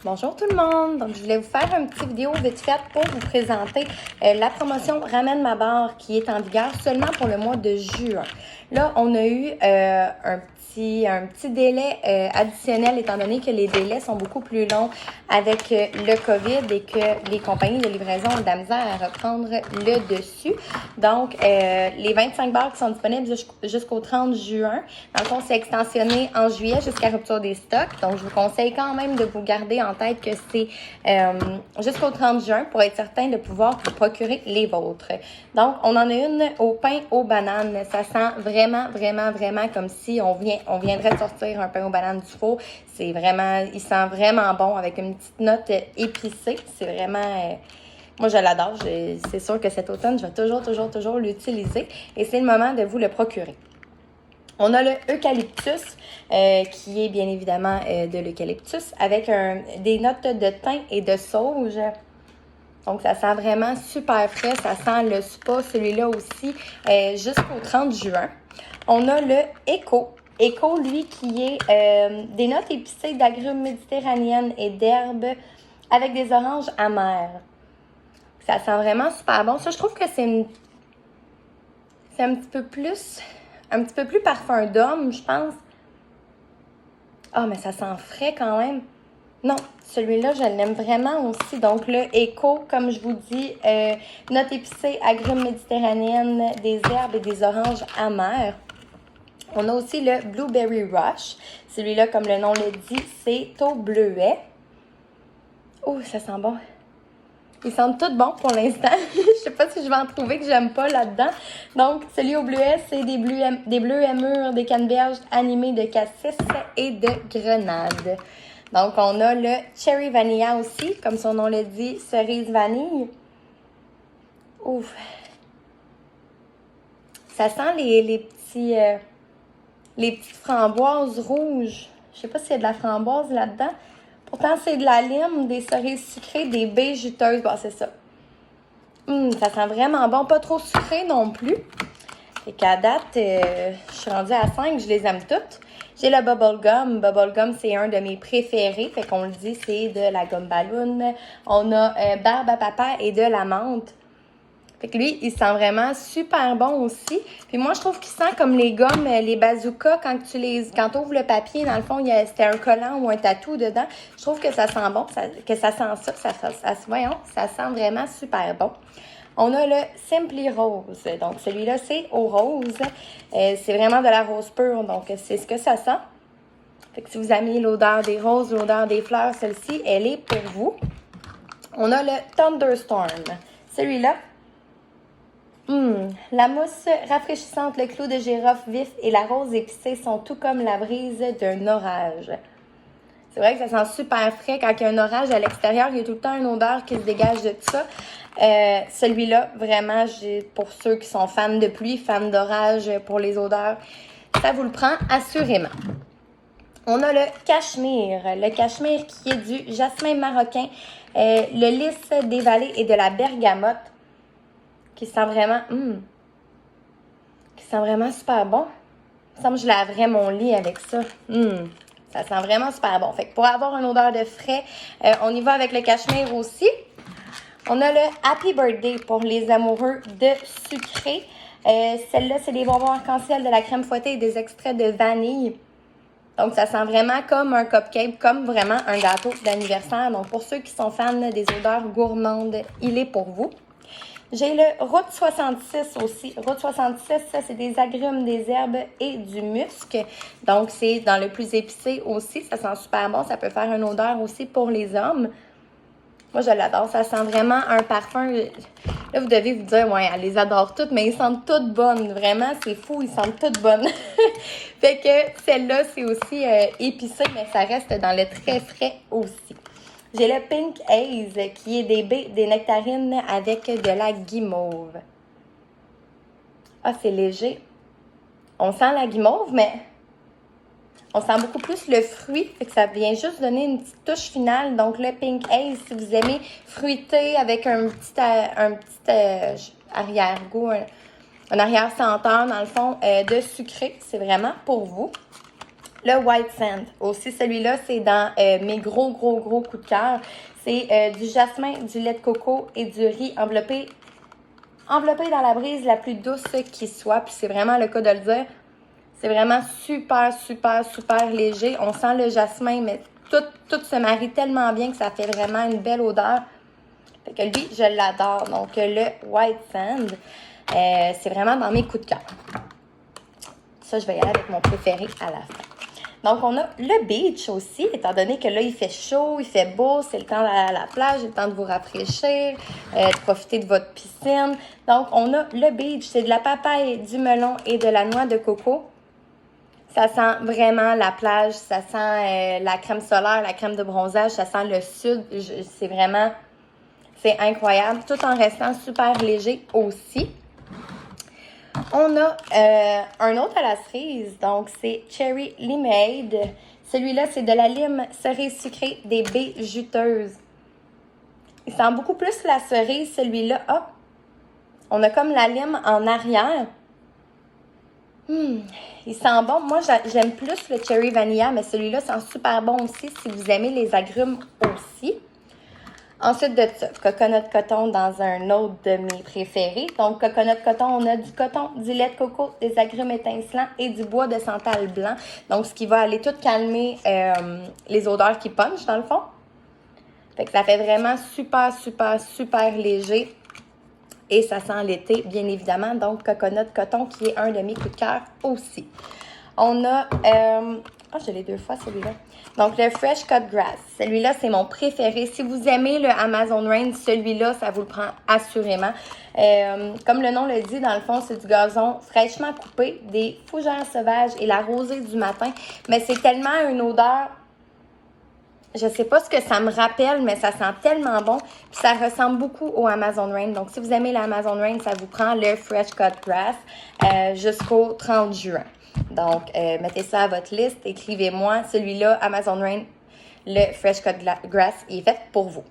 Bonjour tout le monde! Donc, je voulais vous faire une petite vidéo vite faite pour vous présenter la promotion Ramène ma barre qui est en vigueur seulement pour le mois de juin. Là, on a eu un petit délai additionnel étant donné que les délais sont beaucoup plus longs avec le COVID et que les compagnies de livraison ont de la misère à reprendre le dessus. Donc, les 25 barres qui sont disponibles jusqu'au 30 juin, dans le fond, c'est extensionné en juillet jusqu'à rupture des stocks. Donc, je vous conseille quand même de vous garder en tête que c'est jusqu'au 30 juin pour être certain de pouvoir vous procurer les vôtres. Donc, on en a une au pain aux bananes. Ça sent vraiment, vraiment, vraiment comme si on viendrait de sortir un pain aux bananes du four. C'est vraiment, il sent vraiment bon avec une petite note épicée. C'est vraiment... moi, je l'adore. C'est sûr que cet automne, je vais toujours l'utiliser. Et c'est le moment de vous le procurer. On a le eucalyptus, qui est bien évidemment de l'eucalyptus, avec des notes de thym et de sauge. Donc, ça sent vraiment super frais. Ça sent le spa, celui-là aussi, jusqu'au 30 juin. On a le Eco. Eco, lui, qui est des notes épicées d'agrumes méditerranéennes et d'herbes avec des oranges amères. Ça sent vraiment super bon. Ça, je trouve que c'est un petit peu plus parfum d'homme, je pense. Ah, mais ça sent frais quand même. Non, celui-là, je l'aime vraiment aussi. Donc, le Eco, comme je vous dis, notes épicées, agrumes méditerranéennes, des herbes et des oranges amères. On a aussi le Blueberry Rush. Celui-là, comme le nom le dit, c'est au bleuet. Oh, ça sent bon. Ils sentent tous bons pour l'instant. Je sais pas si je vais en trouver que j'aime pas là-dedans. Donc, celui au bleuet, c'est des bleuets mûrs, des canneberges animés de cassis et de grenade. Donc, on a le Cherry Vanilla aussi, comme son nom le dit, cerise vanille. Ouf! Ça sent les petites framboises rouges. Je sais pas s'il y a de la framboise là-dedans. Pourtant, c'est de la lime, des cerises sucrées, des baies juteuses. Bon, c'est ça. Ça sent vraiment bon. Pas trop sucré non plus. Et qu'à date, je suis rendue à 5. Je les aime toutes. J'ai le Bubblegum. Bubblegum, c'est un de mes préférés. Fait qu'on le dit, c'est de la gomme ballon. On a barbe à papa et de la menthe. Fait que lui, il sent vraiment super bon aussi. Puis moi, je trouve qu'il sent comme les gommes, les bazookas, quand tu ouvres le papier, dans le fond, c'était un collant ou un tatou dedans. Je trouve que ça sent bon, que ça sent voyons, ça sent vraiment super bon. On a le Simply Rose. Donc, celui-là, c'est au rose. C'est vraiment de la rose pure, donc c'est ce que ça sent. Fait que si vous aimez l'odeur des roses, l'odeur des fleurs, celle-ci, elle est pour vous. On a le Thunderstorm. Celui-là, la mousse rafraîchissante, le clou de girofle vif et la rose épicée sont tout comme la brise d'un orage. C'est vrai que ça sent super frais. Quand il y a un orage à l'extérieur, il y a tout le temps une odeur qui se dégage de tout ça. Celui-là, vraiment, pour ceux qui sont fans de pluie, fans d'orage pour les odeurs, ça vous le prend assurément. On a le cachemire. Le cachemire qui est du jasmin marocain, le lys des vallées et de la bergamote. Qui sent vraiment super bon. Il me semble que je laverais mon lit avec ça. Ça sent vraiment super bon. Fait que pour avoir une odeur de frais, on y va avec le cachemire aussi. On a le Happy Birthday pour les amoureux de sucré. Celle-là, c'est des bonbons arc-en-ciel, de la crème fouettée et des extraits de vanille. Donc, ça sent vraiment comme un cupcake, comme vraiment un gâteau d'anniversaire. Donc, pour ceux qui sont fans des odeurs gourmandes, il est pour vous. J'ai le Route 66 aussi. Route 66, ça, c'est des agrumes, des herbes et du musc. Donc, c'est dans le plus épicé aussi. Ça sent super bon. Ça peut faire une odeur aussi pour les hommes. Moi, je l'adore. Ça sent vraiment un parfum. Là, vous devez vous dire, ouais, elle les adore toutes, mais ils sentent toutes bonnes. Vraiment, c'est fou. Ils sentent toutes bonnes. Fait que celle-là, c'est aussi épicé, mais ça reste dans le très frais aussi. J'ai le Pink Haze, qui est des nectarines avec de la guimauve. Ah, c'est léger. On sent la guimauve, mais on sent beaucoup plus le fruit. Fait que ça vient juste donner une petite touche finale. Donc, le Pink Haze, si vous aimez fruité avec un petit arrière-goût, un arrière-senteur, dans le fond, de sucré, c'est vraiment pour vous. Le White Sand. Aussi, celui-là, c'est dans mes gros coups de cœur. C'est du jasmin, du lait de coco et du riz enveloppé dans la brise la plus douce qui soit. Puis c'est vraiment le cas de le dire. C'est vraiment super léger. On sent le jasmin, mais tout se marie tellement bien que ça fait vraiment une belle odeur. Fait que lui, je l'adore. Donc, le White Sand, c'est vraiment dans mes coups de cœur. Ça, je vais y aller avec mon préféré à la fin. Donc, on a le beach aussi, étant donné que là, il fait chaud, il fait beau, c'est le temps d'aller à la plage, c'est le temps de vous rafraîchir, de profiter de votre piscine. Donc, on a le beach, c'est de la papaye, du melon et de la noix de coco. Ça sent vraiment la plage, ça sent la crème solaire, la crème de bronzage, ça sent le sud. C'est incroyable, tout en restant super léger aussi. On a un autre à la cerise, donc c'est Cherry Lemonade. Celui-là, c'est de la lime, cerise sucrée, des baies juteuses. Il sent beaucoup plus la cerise, celui-là. Ah, on a comme la lime en arrière. Il sent bon. Moi, j'aime plus le Cherry Vanilla, mais celui-là sent super bon aussi si vous aimez les agrumes aussi. Ensuite de ça, coconut coton dans un autre de mes préférés. Donc, coconut coton, on a du coton, du lait de coco, des agrumes étincelants et du bois de santal blanc. Donc, ce qui va aller tout calmer les odeurs qui punchent dans le fond. Fait que ça fait vraiment super léger. Et ça sent l'été, bien évidemment. Donc, coconut coton qui est un de mes coups de cœur aussi. On a... je l'ai 2 fois celui-là. Donc, le Fresh Cut Grass. Celui-là, c'est mon préféré. Si vous aimez le Amazon Rain, celui-là, ça vous le prend assurément. Comme le nom le dit, dans le fond, c'est du gazon fraîchement coupé, des fougères sauvages et la rosée du matin. Mais c'est tellement une odeur... Je sais pas ce que ça me rappelle, mais ça sent tellement bon. Puis ça ressemble beaucoup au Amazon Rain. Donc, si vous aimez l'Amazon Rain, ça vous prend le Fresh Cut Grass jusqu'au 30 juin. Donc, mettez ça à votre liste. Écrivez-moi. Celui-là, Amazon Rain, le Fresh Cut Grass, il est fait pour vous.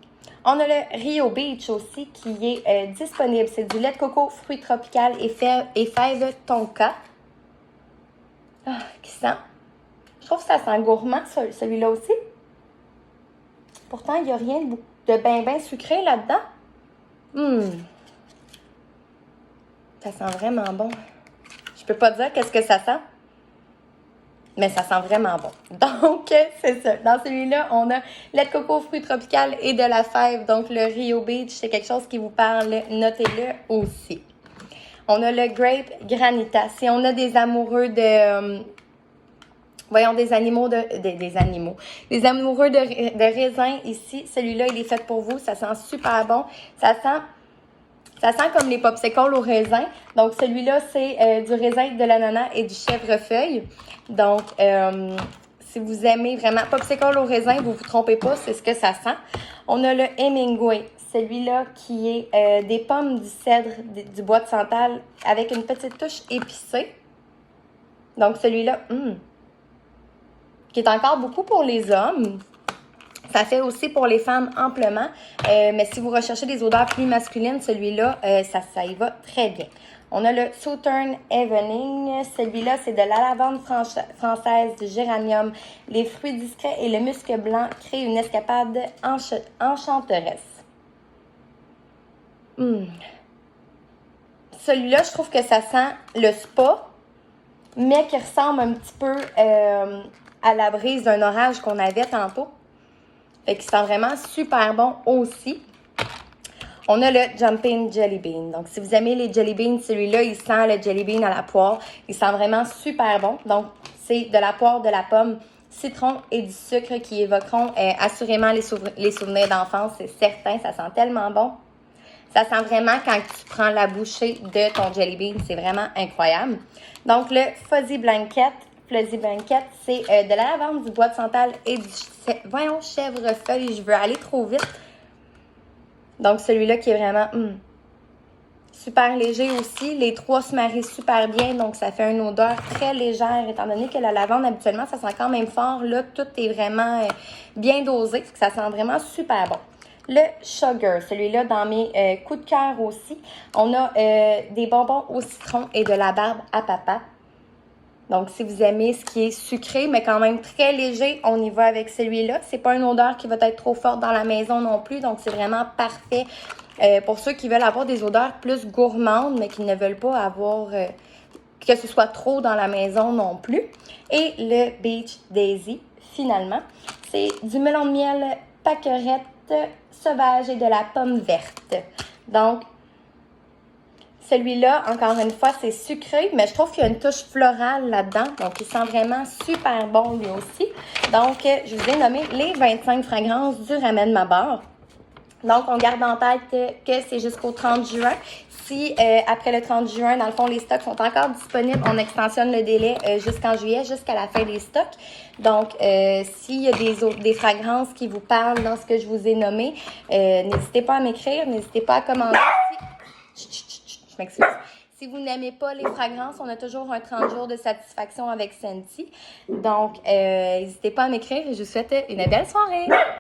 On a le Rio Beach aussi qui est disponible. C'est du lait de coco, fruits tropicaux et fèves tonka. Ah, qui sent? Je trouve que ça sent gourmand, celui-là aussi. Pourtant, il n'y a rien de ben sucré là-dedans. Ça sent vraiment bon. Je peux pas dire qu'est-ce que ça sent, mais ça sent vraiment bon. Donc, c'est ça. Dans celui-là, on a lait de coco, fruits tropicaux et de la fève. Donc, le Rio Beach, c'est quelque chose qui vous parle. Notez-le aussi. On a le Grape Granita. Si on a des amoureux de... des amoureux de raisin ici. Celui-là, il est fait pour vous. Ça sent super bon. Ça sent comme les popsicles au raisin. Donc, celui-là, c'est du raisin, de l'ananas et du chèvrefeuille. Donc, si vous aimez vraiment popsicle au raisin, vous vous trompez pas, c'est ce que ça sent. On a le Hemingway. Celui-là qui est des pommes, du cèdre, du bois de santal avec une petite touche épicée. Donc, celui-là, qui est encore beaucoup pour les hommes. Ça fait aussi pour les femmes amplement. Mais si vous recherchez des odeurs plus masculines, celui-là, ça y va très bien. On a le Southern Evening. Celui-là, c'est de la lavande française, du géranium, les fruits discrets et le musc blanc créent une escapade enchanteresse. Celui-là, je trouve que ça sent le spa, mais qui ressemble un petit peu à la brise d'un orage qu'on avait tantôt. Fait qu'il sent vraiment super bon aussi. On a le Jumping Jelly Bean. Donc, si vous aimez les Jelly Beans, celui-là, il sent le Jelly Bean à la poire. Il sent vraiment super bon. Donc, c'est de la poire, de la pomme, citron et du sucre qui évoqueront assurément les souvenirs d'enfance. C'est certain, ça sent tellement bon. Ça sent vraiment quand tu prends la bouchée de ton Jelly Bean. C'est vraiment incroyable. Donc, le Fuzzy Blanket. Fuzzy Blanket, c'est de la lavande, du bois de santal et du chèvrefeuille. Je veux aller trop vite. Donc, celui-là qui est vraiment super léger aussi. Les 3 se marient super bien, donc ça fait une odeur très légère. Étant donné que la lavande, habituellement, ça sent quand même fort. Là, tout est vraiment bien dosé. Ça sent vraiment super bon. Le Sugar, celui-là dans mes coups de cœur aussi. On a des bonbons au citron et de la barbe à papa. Donc, si vous aimez ce qui est sucré, mais quand même très léger, on y va avec celui-là. C'est pas une odeur qui va être trop forte dans la maison non plus, donc c'est vraiment parfait pour ceux qui veulent avoir des odeurs plus gourmandes, mais qui ne veulent pas avoir que ce soit trop dans la maison non plus. Et le Beach Daisy, finalement, c'est du melon de miel, pâquerette sauvage et de la pomme verte. Donc, celui-là, encore une fois, c'est sucré, mais je trouve qu'il y a une touche florale là-dedans. Donc, il sent vraiment super bon lui aussi. Donc, je vous ai nommé les 25 fragrances du Ramène ma barre. Donc, on garde en tête que c'est jusqu'au 30 juin. Si après le 30 juin, dans le fond, les stocks sont encore disponibles, on extensionne le délai jusqu'en juillet, jusqu'à la fin des stocks. Donc, s'il y a des fragrances qui vous parlent dans ce que je vous ai nommé, n'hésitez pas à m'écrire, n'hésitez pas à commenter. Je m'excuse. Si vous n'aimez pas les fragrances, on a toujours un 30 jours de satisfaction avec Scentsy. Donc, n'hésitez pas à m'écrire et je vous souhaite une belle soirée.